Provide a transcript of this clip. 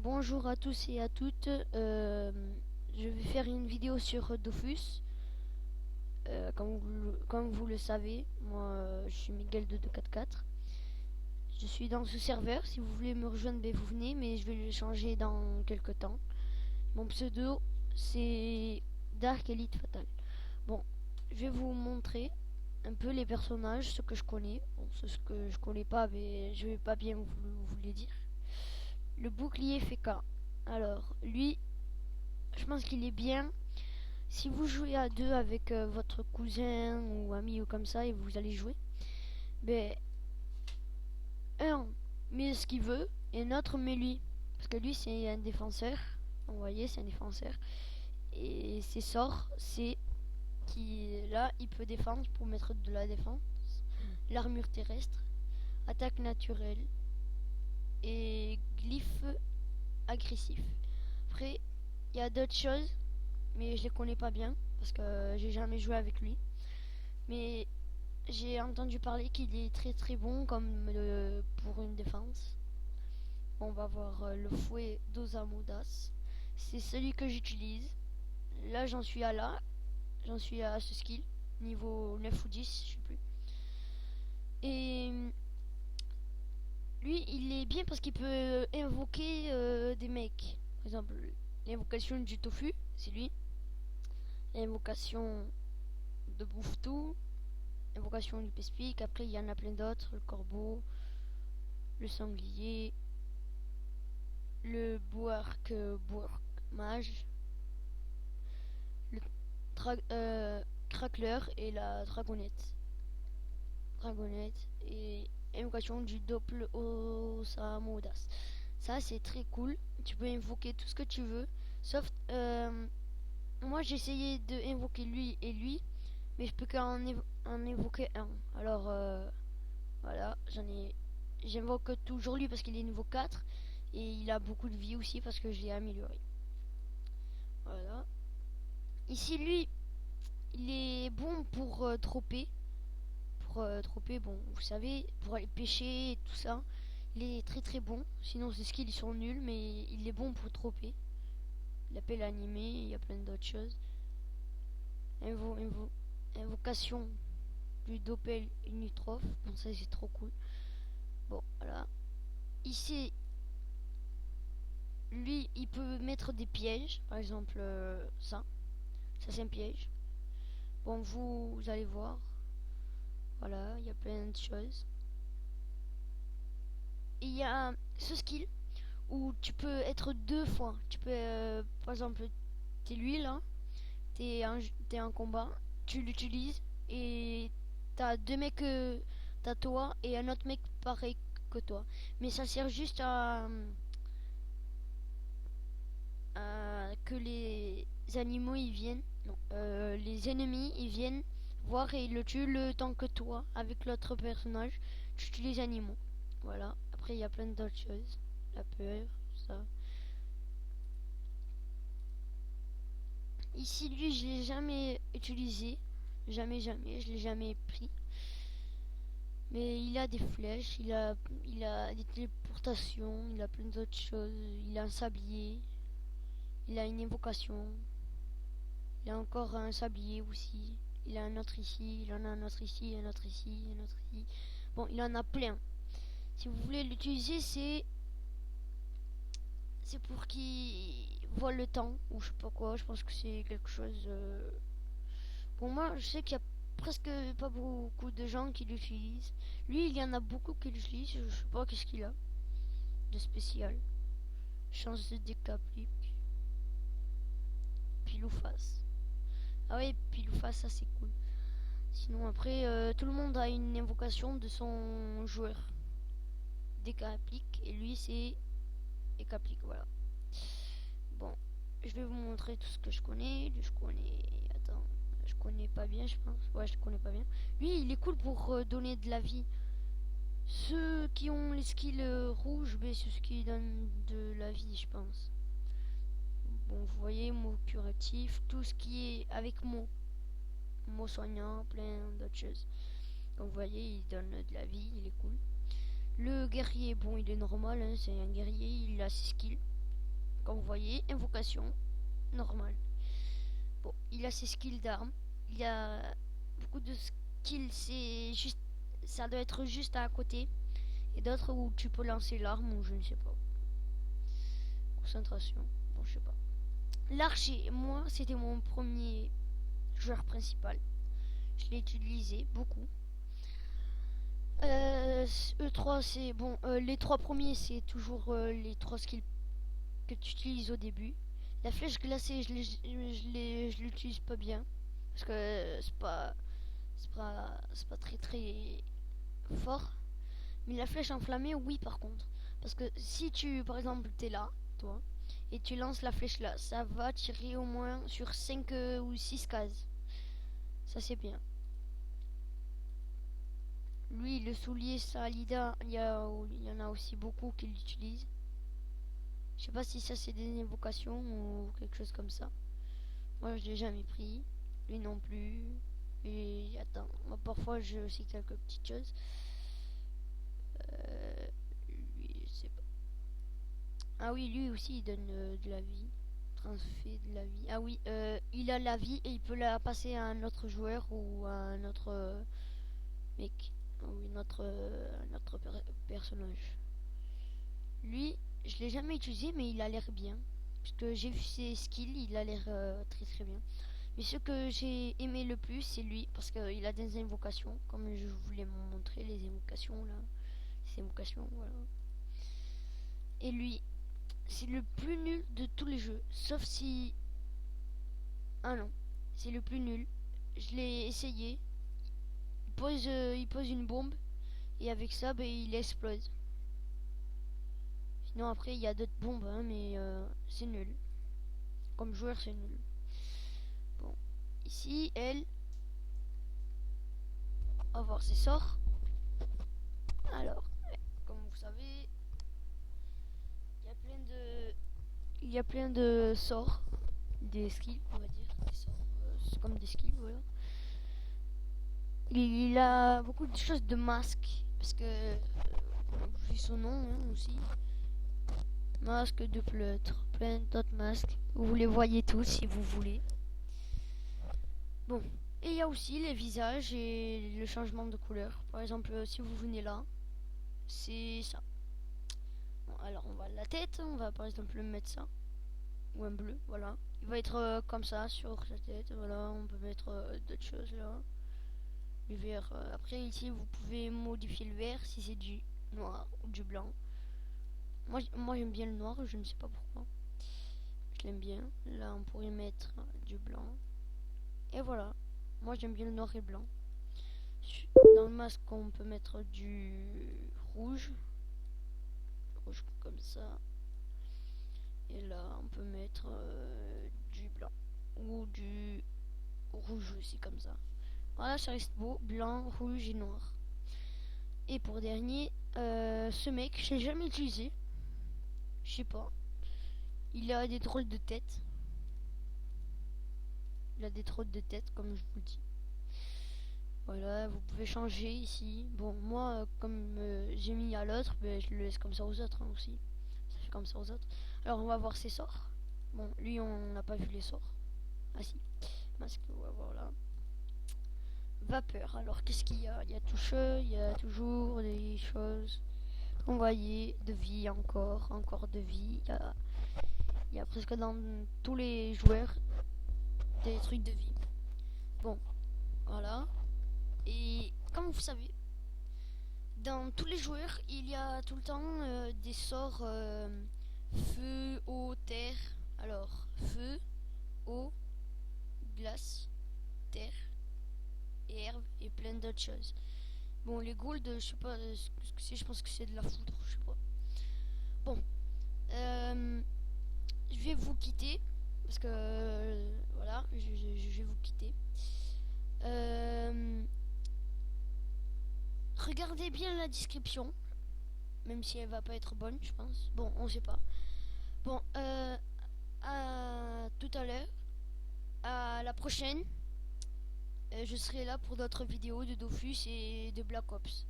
Bonjour à tous et à toutes. Je vais faire une vidéo sur Dofus. Comme vous le savez, moi je suis Miguel de 244. Je suis dans ce serveur. Si vous voulez me rejoindre, ben, vous venez, mais je vais le changer dans quelques temps. Mon pseudo c'est Dark Elite Fatal. Bon, je vais vous montrer un peu les personnages, ce que je connais. Bon, ce que je connais pas, mais je vais pas bien vous les dire. Le bouclier FK. Alors, lui, je pense qu'il est bien. Si vous jouez à deux avec votre cousin ou ami ou comme ça et vous allez jouer, ben un met ce qu'il veut et un autre met lui. Parce que lui c'est un défenseur. Vous voyez, c'est un défenseur. Et ses sorts, c'est qui là, il peut défendre pour mettre de la défense. L'armure terrestre, attaque naturelle et glyphe agressif. Après, il y a d'autres choses, mais je les connais pas bien parce que j'ai jamais joué avec lui. Mais j'ai entendu parler qu'il est très très bon comme pour une défense. On va voir le fouet d'Osamodas. C'est celui que j'utilise. Là j'en suis à là. J'en suis à ce skill. Niveau 9 ou 10, je sais plus. Et lui il est bien parce qu'il peut invoquer des mecs. Par exemple, l'invocation du tofu, c'est lui. L'invocation de Bouffe-Tout. Invocation du Pespic. Après il y en a plein d'autres. Le corbeau. Le sanglier. Le Boark Mage, le Crackler et la Dragonette. Dragonette et invocation du Doppel Osamodas. Ça c'est très cool. Tu peux invoquer tout ce que tu veux. Sauf moi j'ai essayé de invoquer lui et lui, mais je peux qu'en évoquer un. Alors voilà, j'invoque toujours lui parce qu'il est niveau 4 et il a beaucoup de vie aussi parce que je l'ai amélioré. Voilà. Ici, lui, il est bon pour troper. Pour troper, bon, vous savez, pour aller pêcher et tout ça. Il est très très bon. Sinon, ses skills ils sont nuls, mais il est bon pour troper. Il appelle animé, il y a plein d'autres choses. Invocation du Doppel Unitrof. Bon, ça c'est trop cool. Bon, voilà. Ici, lui, il peut mettre des pièges. Par exemple, ça. Ça, c'est un piège. Bon, vous allez voir. Voilà, il y a plein de choses. Et il y a ce skill où tu peux être deux fois. Tu peux, par exemple, t'es lui là, t'es en combat, tu l'utilises et t'as deux mecs, t'as toi et un autre mec pareil que toi. Mais ça sert juste à que les animaux ils viennent, non, les ennemis ils viennent voir et ils le tuent le temps que toi, avec l'autre personnage, tu tues les animaux. Voilà. Après, il y a plein d'autres choses. La peur, ça. Ici, lui, je l'ai jamais utilisé. Jamais, jamais. Je l'ai jamais pris. Mais il a des flèches, il a des téléportations, il a plein d'autres choses. Il a un sablier. Il a une invocation. Il a encore un sablier aussi. Il a un autre ici, il en a un autre ici, un autre ici, un autre ici. Bon, il en a plein. Si vous voulez l'utiliser, c'est pour qu'il voit le temps ou je sais pas quoi. Je pense que c'est quelque chose. Pour moi, je sais qu'il y a presque pas beaucoup de gens qui l'utilisent. Lui, il y en a beaucoup qui l'utilisent. Je sais pas qu'est-ce qu'il a de spécial. Chance de décaplique. Pile ou face. Ah ouais, pile ou face, ça c'est cool. Sinon après, tout le monde a une invocation de son joueur. Décaplique et lui c'est décaplique, voilà. Bon, je vais vous montrer tout ce que je connais. Je connais. Attends, je connais pas bien, je pense. Ouais, je connais pas bien. Lui, il est cool pour donner de la vie. Ceux qui ont les skills rouges, ben, c'est ceux qui donnent de la vie, je pense. Bon, vous voyez, mot curatif, tout ce qui est avec mot soignant, plein d'autres choses. Donc, vous voyez, il donne de la vie, il est cool. Le guerrier, bon, il est normal, hein, c'est un guerrier, il a ses skills. Comme vous voyez, invocation, normale. Bon, il a ses skills d'armes. Il y a beaucoup de skills, c'est juste, ça doit être juste à côté. Et d'autres où tu peux lancer l'arme ou je ne sais pas. Concentration, bon je sais pas. L'archer, moi c'était mon premier joueur principal. Je l'ai utilisé beaucoup. E3 c'est bon, les trois premiers c'est toujours les trois skills que tu utilises au début. La flèche glacée je l'utilise pas bien parce que c'est pas très très fort. Mais la flèche enflammée oui par contre. Parce que si tu par exemple t'es là, toi, et tu lances la flèche là, ça va tirer au moins sur 5 ou 6 cases. Ça c'est bien. Lui, le soulier Salida, il y en a aussi beaucoup qui l'utilisent. Je sais pas si ça c'est des invocations ou quelque chose comme ça. Moi je l'ai jamais pris. Lui non plus. Et attends, moi parfois j'ai aussi quelques petites choses. Lui, je sais pas. Ah oui, lui aussi il donne de la vie. Transfert de la vie. Ah oui, il a la vie et il peut la passer à un autre joueur ou à un autre mec. Ou un autre personnage. Lui, je l'ai jamais utilisé, mais il a l'air bien. Parce que j'ai vu ses skills, il a l'air très très bien. Mais ce que j'ai aimé le plus, c'est lui, parce qu'il a des invocations, comme je voulais vous montrer les invocations là. Les invocations, voilà. Et lui, c'est le plus nul de tous les jeux, sauf si... Ah non, c'est le plus nul. Je l'ai essayé. Il pose une bombe, et avec ça, ben, il explose. Sinon après, il y a d'autres bombes, hein, mais c'est nul. Comme joueur, c'est nul. Bon, ici, elle, on va voir ses sorts. Alors, comme vous savez, il y a plein de sorts, des skills, on va dire. Des sorts, c'est comme des skills, voilà. Il a beaucoup de choses de masque, parce que, vu son nom hein, aussi. Masque de pleutre, plein d'autres masques. Vous les voyez tous si vous voulez. Bon, et il y a aussi les visages et le changement de couleur. Par exemple, si vous venez là, c'est ça. Bon, alors on va la tête, on va par exemple mettre ça. Ou un bleu, voilà. Il va être comme ça sur sa tête, voilà. On peut mettre d'autres choses là. Du vert. Après ici, vous pouvez modifier le vert si c'est du noir ou du blanc. Moi j'aime bien le noir, je ne sais pas pourquoi. Je l'aime bien. Là, on pourrait mettre du blanc. Et voilà. Moi j'aime bien le noir et le blanc. Dans le masque, on peut mettre du rouge. Rouge comme ça. Et là, on peut mettre du blanc. Ou du rouge aussi comme ça. Voilà, ça reste beau. Blanc, rouge et noir. Et pour dernier, ce mec, je l'ai jamais utilisé. Je sais pas. Il a des drôles de tête. Il a des drôles de tête, comme je vous le dis. Voilà, vous pouvez changer ici. Bon, moi, comme j'ai mis à l'autre, ben, je le laisse comme ça aux autres hein, aussi. Ça fait comme ça aux autres. Alors, on va voir ses sorts. Bon, lui, on n'a pas vu les sorts. Ah si, masque, ouais, voilà. Vapeur, alors qu'est-ce qu'il y a? Il y a tout chaud, il y a toujours des choses. Vous voyez, de vie encore de vie. Il y a presque dans tous les joueurs des trucs de vie. Bon, voilà. Et comme vous savez, dans tous les joueurs, il y a tout le temps des sorts feu, eau, terre. Alors, feu, eau, glace, terre, et herbe et plein d'autres choses. Bon, les gold, je sais pas ce que c'est, je pense que c'est de la foudre, je sais pas. Bon, je vais vous quitter parce que voilà, je vais vous quitter. Regardez bien la description, même si elle va pas être bonne, je pense. Bon, on sait pas. Bon, à tout à l'heure, à la prochaine. Je serai là pour d'autres vidéos de Dofus et de Black Ops.